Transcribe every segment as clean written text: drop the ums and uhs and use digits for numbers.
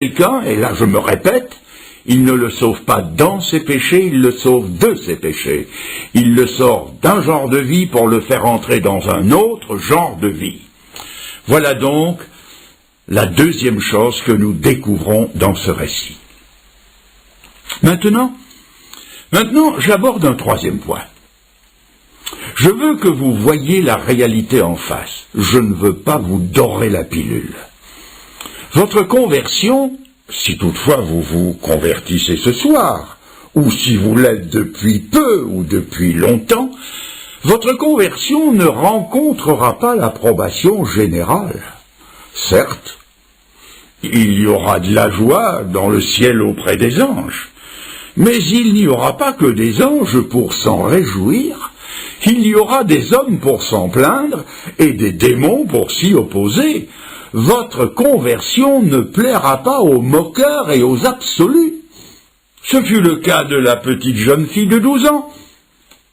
quelqu'un, et là je me répète, il ne le sauve pas dans ses péchés, il le sauve de ses péchés. Il le sort d'un genre de vie pour le faire entrer dans un autre genre de vie. Voilà donc la deuxième chose que nous découvrons dans ce récit. Maintenant, j'aborde un troisième point. Je veux que vous voyiez la réalité en face. Je ne veux pas vous dorer la pilule. Votre conversion, si toutefois vous vous convertissez ce soir, ou si vous l'êtes depuis peu ou depuis longtemps, votre conversion ne rencontrera pas l'approbation générale. Certes, il y aura de la joie dans le ciel auprès des anges, mais il n'y aura pas que des anges pour s'en réjouir, il y aura des hommes pour s'en plaindre et des démons pour s'y opposer. Votre conversion ne plaira pas aux moqueurs et aux absolus. Ce fut le cas de la petite jeune fille de 12 ans.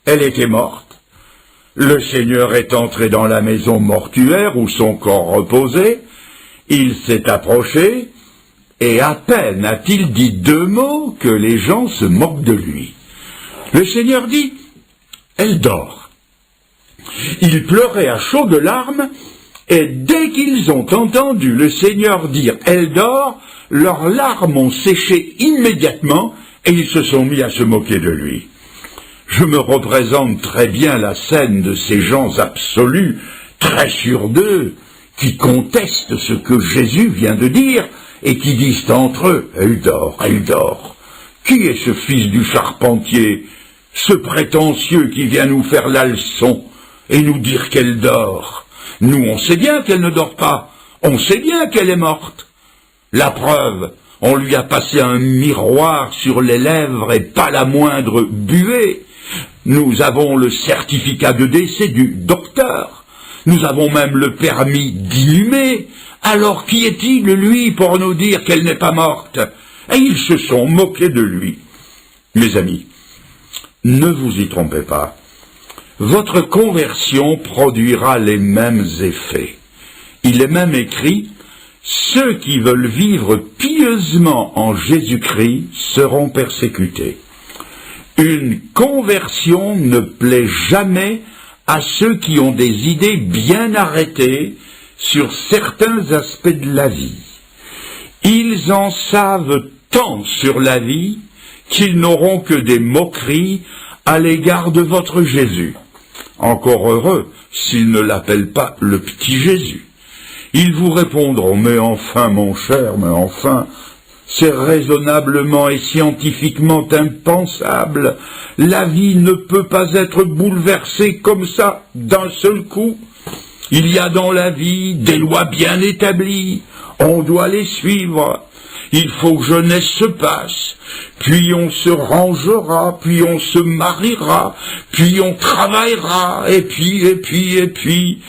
Elle était morte. Le Seigneur est entré dans la maison mortuaire où son corps reposait. Il s'est approché, et à peine a-t-il dit 2 mots que les gens se moquent de lui. Le Seigneur dit « Elle dort ». Ils pleuraient à chaudes larmes, et dès qu'ils ont entendu le Seigneur dire « Elle dort », leurs larmes ont séché immédiatement, et ils se sont mis à se moquer de lui. Je me représente très bien la scène de ces gens absolus, très sûrs d'eux, qui contestent ce que Jésus vient de dire, et qui disent entre eux « Elle dort, elle dort ». Qui est ce fils du charpentier, ce prétentieux qui vient nous faire la leçon et nous dire qu'elle dort? Nous, on sait bien qu'elle ne dort pas, on sait bien qu'elle est morte. La preuve, on lui a passé un miroir sur les lèvres et pas la moindre buée. Nous avons le certificat de décès du docteur. Nous avons même le permis d'inhumer. Alors qui est-il, lui, pour nous dire qu'elle n'est pas morte? Et ils se sont moqués de lui. Mes amis, ne vous y trompez pas. Votre conversion produira les mêmes effets. Il est même écrit « Ceux qui veulent vivre pieusement en Jésus-Christ seront persécutés ». Une conversion ne plaît jamais à ceux qui ont des idées bien arrêtées sur certains aspects de la vie. Ils en savent tant sur la vie qu'ils n'auront que des moqueries à l'égard de votre Jésus. Encore heureux s'ils ne l'appellent pas le petit Jésus. Ils vous répondront « Mais enfin, mon cher, mais enfin, c'est raisonnablement et scientifiquement impensable. La vie ne peut pas être bouleversée comme ça, d'un seul coup. Il y a dans la vie des lois bien établies. On doit les suivre. Il faut que jeunesse se passe, puis on se rangera, puis on se mariera, puis on travaillera, et puis.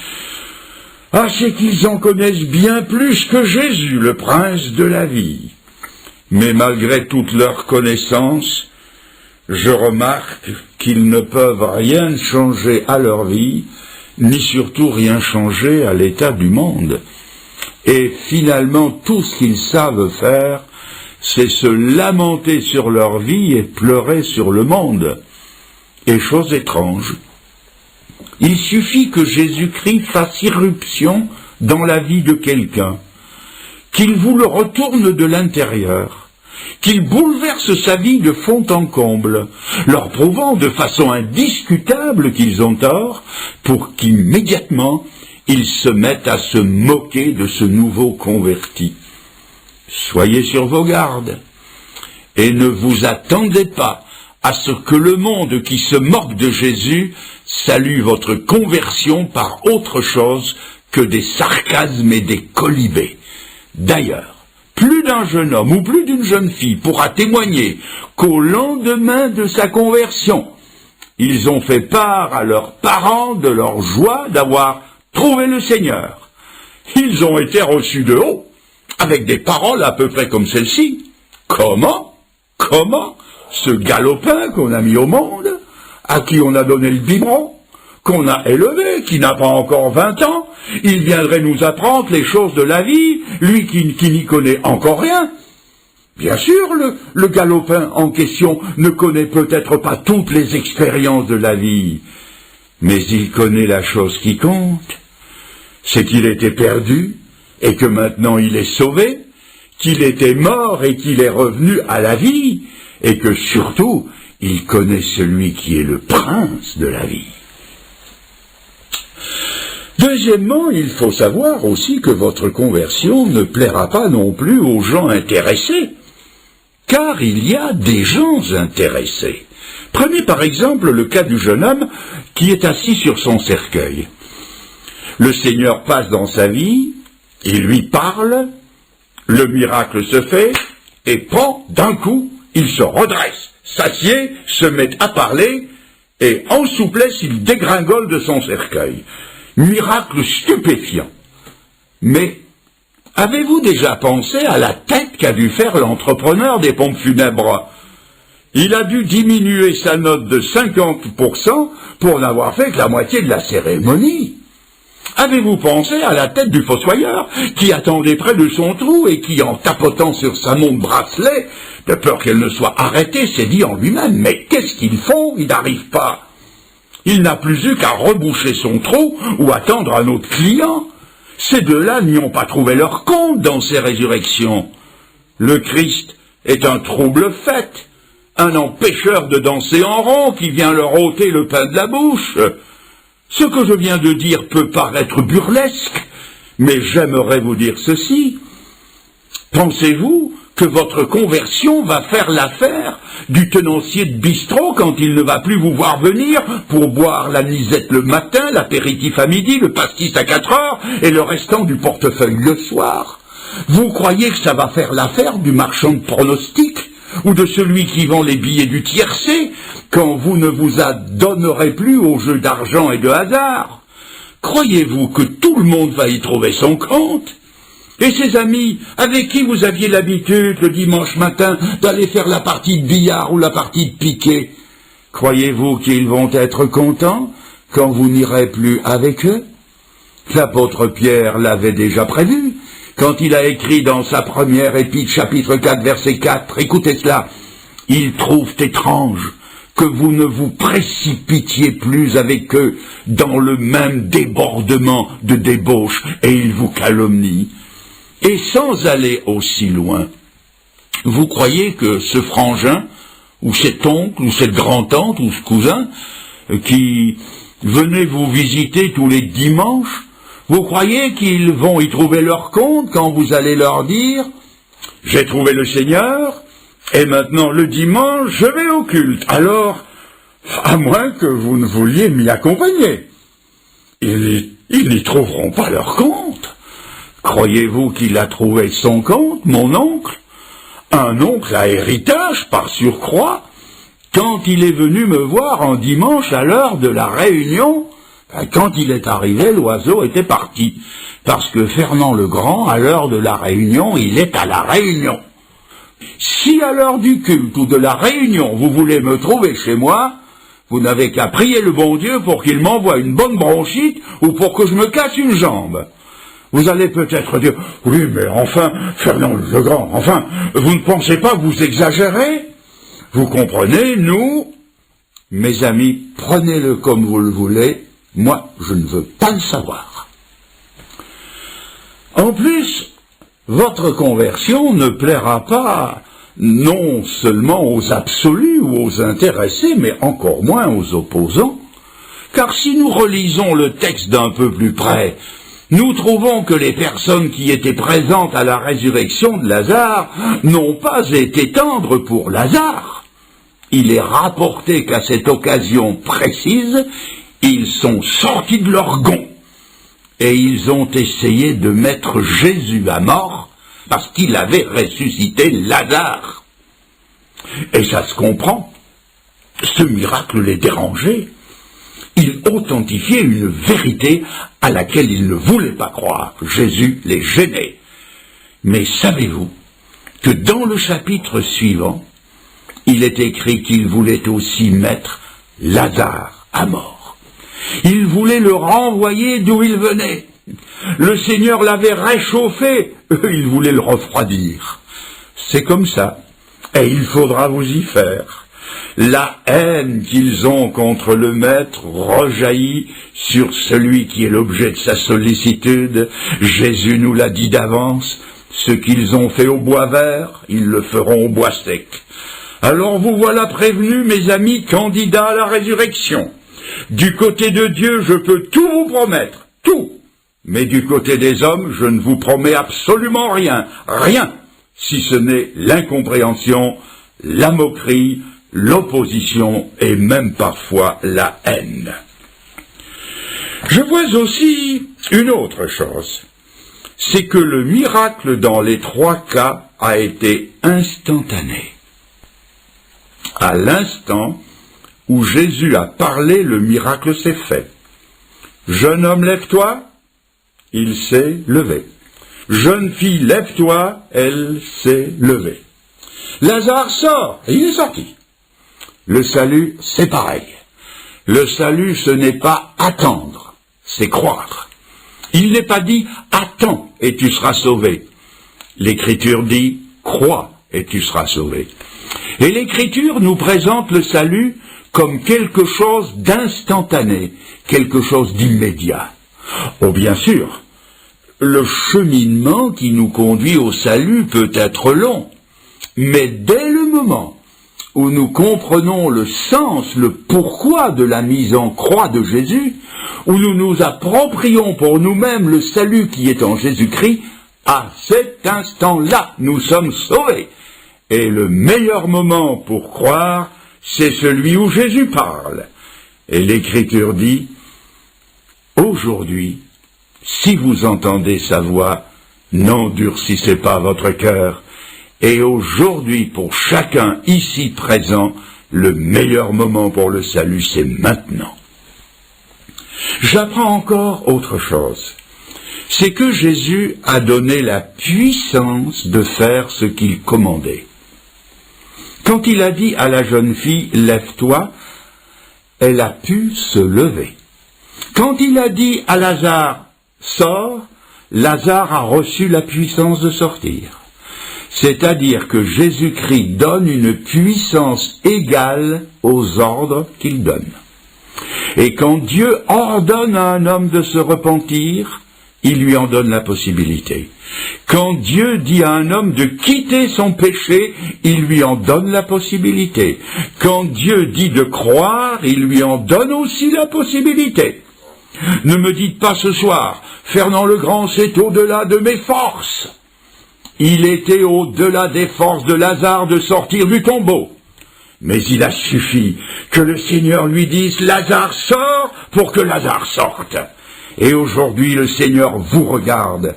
Ah, c'est qu'ils en connaissent bien plus que Jésus, le prince de la vie. Mais malgré toute leur connaissance, je remarque qu'ils ne peuvent rien changer à leur vie, ni surtout rien changer à l'état du monde. Et finalement, tout ce qu'ils savent faire, c'est se lamenter sur leur vie et pleurer sur le monde. Et chose étrange, il suffit que Jésus-Christ fasse irruption dans la vie de quelqu'un, qu'il vous le retourne de l'intérieur, qu'il bouleverse sa vie de fond en comble, leur prouvant de façon indiscutable qu'ils ont tort, pour qu'immédiatement ils se mettent à se moquer de ce nouveau converti. Soyez sur vos gardes, et ne vous attendez pas à ce que le monde qui se moque de Jésus salue votre conversion par autre chose que des sarcasmes et des colibés. D'ailleurs, plus d'un jeune homme ou plus d'une jeune fille pourra témoigner qu'au lendemain de sa conversion, ils ont fait part à leurs parents de leur joie d'avoir trouvé le Seigneur. Ils ont été reçus de haut, avec des paroles à peu près comme celle-ci. Comment ce galopin qu'on a mis au monde, à qui on a donné le biberon, qu'on a élevé, qui n'a pas encore 20 ans, il viendrait nous apprendre les choses de la vie, lui qui n'y connaît encore rien. Bien sûr, le galopin en question ne connaît peut-être pas toutes les expériences de la vie, mais il connaît la chose qui compte, c'est qu'il était perdu et que maintenant il est sauvé, qu'il était mort et qu'il est revenu à la vie, et que surtout, il connaît celui qui est le prince de la vie. Deuxièmement, il faut savoir aussi que votre conversion ne plaira pas non plus aux gens intéressés, car il y a des gens intéressés. Prenez par exemple le cas du jeune homme qui est assis sur son cercueil. Le Seigneur passe dans sa vie, il lui parle, le miracle se fait, et d'un coup, il se redresse, s'assied, se met à parler, et en souplesse, il dégringole de son cercueil. Miracle stupéfiant. Mais avez-vous déjà pensé à la tête qu'a dû faire l'entrepreneur des pompes funèbres? Il a dû diminuer sa note de 50% pour n'avoir fait que la moitié de la cérémonie. Avez-vous pensé à la tête du fossoyeur qui attendait près de son trou et qui, en tapotant sur sa montre bracelet, de peur qu'elle ne soit arrêtée, s'est dit en lui-même « Mais qu'est-ce qu'ils font? Ils n'arrivent pas !» Il n'a plus eu qu'à reboucher son trou ou attendre un autre client. Ces deux-là n'y ont pas trouvé leur compte dans ces résurrections. Le Christ est un trouble fait, un empêcheur de danser en rond qui vient leur ôter le pain de la bouche. Ce que je viens de dire peut paraître burlesque, mais j'aimerais vous dire ceci. Pensez-vous que votre conversion va faire l'affaire du tenancier de bistrot quand il ne va plus vous voir venir pour boire la nisette le matin, l'apéritif à midi, le pastis à 4 heures et le restant du portefeuille le soir? Vous croyez que ça va faire l'affaire du marchand de pronostics ou de celui qui vend les billets du tiercé quand vous ne vous adonnerez plus aux jeux d'argent et de hasard? Croyez-vous que tout le monde va y trouver son compte? Et ces amis avec qui vous aviez l'habitude le dimanche matin d'aller faire la partie de billard ou la partie de piquet, croyez-vous qu'ils vont être contents quand vous n'irez plus avec eux? L'apôtre Pierre l'avait déjà prévu quand il a écrit dans sa première épître, chapitre 4, verset 4, écoutez cela, « Ils trouvent étrange que vous ne vous précipitiez plus avec eux dans le même débordement de débauche, et ils vous calomnient. » Et sans aller aussi loin, vous croyez que ce frangin, ou cet oncle, ou cette grand-tante, ou ce cousin, qui venait vous visiter tous les dimanches, vous croyez qu'ils vont y trouver leur compte quand vous allez leur dire « J'ai trouvé le Seigneur, et maintenant le dimanche, je vais au culte. Alors, à moins que vous ne vouliez m'y accompagner. » Ils n'y trouveront pas leur compte. Croyez-vous qu'il a trouvé son compte, mon oncle? Un oncle à héritage, par surcroît, quand il est venu me voir un dimanche à l'heure de la réunion, quand il est arrivé, l'oiseau était parti, parce que Fernand le Grand, à l'heure de la réunion, il est à la réunion. Si à l'heure du culte ou de la réunion, vous voulez me trouver chez moi, vous n'avez qu'à prier le bon Dieu pour qu'il m'envoie une bonne bronchite ou pour que je me casse une jambe. Vous allez peut-être dire, oui, mais enfin, Fernand le Grand, enfin, vous ne pensez pas que vous exagérez? Vous comprenez, nous, mes amis, prenez-le comme vous le voulez, moi, je ne veux pas le savoir. En plus, votre conversion ne plaira pas non seulement aux absolus ou aux intéressés, mais encore moins aux opposants, car si nous relisons le texte d'un peu plus près, nous trouvons que les personnes qui étaient présentes à la résurrection de Lazare n'ont pas été tendres pour Lazare. Il est rapporté qu'à cette occasion précise, ils sont sortis de leur gond et ils ont essayé de mettre Jésus à mort parce qu'il avait ressuscité Lazare. Et ça se comprend. Ce miracle les dérangeait. Il authentifiait une vérité à laquelle ils ne voulaient pas croire. Jésus les gênait. Mais savez-vous que dans le chapitre suivant, il est écrit qu'il voulait aussi mettre Lazare à mort. Il voulait le renvoyer d'où il venait. Le Seigneur l'avait réchauffé, eux, ils voulaient le refroidir. c'est comme ça, et il faudra vous y faire. La haine qu'ils ont contre le maître rejaillit sur celui qui est l'objet de sa sollicitude. Jésus nous l'a dit d'avance, ce qu'ils ont fait au bois vert, ils le feront au bois sec. Alors vous voilà prévenus, mes amis, candidats à la résurrection. Du côté de Dieu, je peux tout vous promettre, tout. Mais du côté des hommes, je ne vous promets absolument rien, rien, si ce n'est l'incompréhension, la moquerie, l'opposition et même parfois la haine. Je vois aussi une autre chose, c'est que le miracle dans les trois cas a été instantané. À l'instant où Jésus a parlé, le miracle s'est fait. Jeune homme, lève-toi, il s'est levé. Jeune fille, lève-toi, elle s'est levée. Lazare sort, et il est sorti. Le salut, c'est pareil. Le salut, ce n'est pas attendre, c'est croire. Il n'est pas dit « attends et tu seras sauvé ». L'Écriture dit « crois et tu seras sauvé ». Et l'Écriture nous présente le salut comme quelque chose d'instantané, quelque chose d'immédiat. Oh, bien sûr, le cheminement qui nous conduit au salut peut être long, mais dès le moment où nous comprenons le sens, le pourquoi de la mise en croix de Jésus, où nous nous approprions pour nous-mêmes le salut qui est en Jésus-Christ, à cet instant-là, nous sommes sauvés. Et le meilleur moment pour croire, c'est celui où Jésus parle. Et l'Écriture dit, « Aujourd'hui, si vous entendez sa voix, n'endurcissez pas votre cœur. » Et aujourd'hui, pour chacun ici présent, le meilleur moment pour le salut, c'est maintenant. J'apprends encore autre chose. C'est que Jésus a donné la puissance de faire ce qu'il commandait. Quand il a dit à la jeune fille « Lève-toi », elle a pu se lever. Quand il a dit à Lazare « Sors », Lazare a reçu la puissance de sortir. C'est-à-dire que Jésus-Christ donne une puissance égale aux ordres qu'il donne. Et quand Dieu ordonne à un homme de se repentir, il lui en donne la possibilité. Quand Dieu dit à un homme de quitter son péché, il lui en donne la possibilité. Quand Dieu dit de croire, il lui en donne aussi la possibilité. Ne me dites pas ce soir, Fernand le Grand, c'est au-delà de mes forces. Il était au-delà des forces de Lazare de sortir du tombeau. Mais il a suffi que le Seigneur lui dise « Lazare sort » pour que Lazare sorte. Et aujourd'hui, le Seigneur vous regarde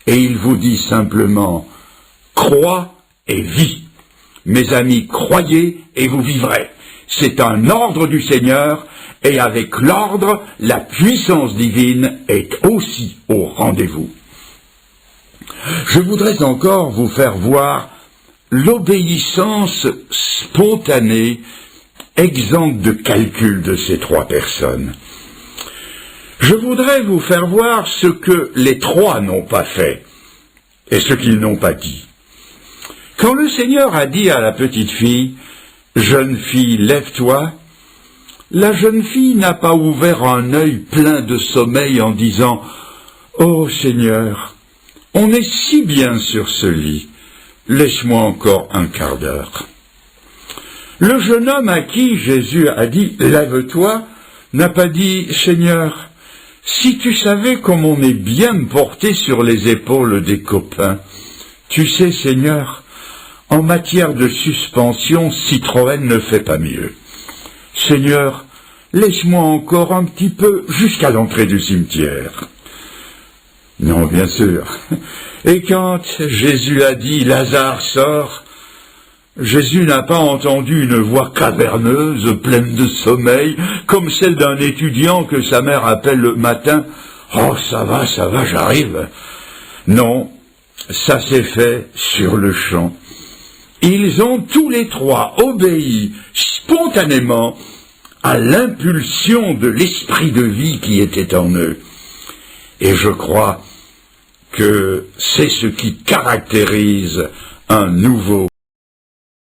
et il vous dit simplement « Crois et vis ». Mes amis, croyez et vous vivrez. C'est un ordre du Seigneur et avec l'ordre, la puissance divine est aussi au rendez-vous. Je voudrais encore vous faire voir l'obéissance spontanée, exempte de calcul de ces trois personnes. Je voudrais vous faire voir ce que les trois n'ont pas fait et ce qu'ils n'ont pas dit. Quand le Seigneur a dit à la petite fille « Jeune fille, lève-toi », la jeune fille n'a pas ouvert un œil plein de sommeil en disant « Oh Seigneur, on est si bien sur ce lit, laisse-moi encore un quart d'heure. » Le jeune homme à qui Jésus a dit « Lève-toi » n'a pas dit « Seigneur, si tu savais comme on est bien me porter sur les épaules des copains, tu sais Seigneur, en matière de suspension, Citroën ne fait pas mieux. Seigneur, laisse-moi encore un petit peu jusqu'à l'entrée du cimetière. » Non, bien sûr. Et quand Jésus a dit « Lazare sort », Jésus n'a pas entendu une voix caverneuse, pleine de sommeil, comme celle d'un étudiant que sa mère appelle le matin « Oh, ça va, j'arrive ». Non, ça s'est fait sur le champ. Ils ont tous les trois obéi spontanément à l'impulsion de l'esprit de vie qui était en eux. Et je crois que c'est ce qui caractérise un nouveau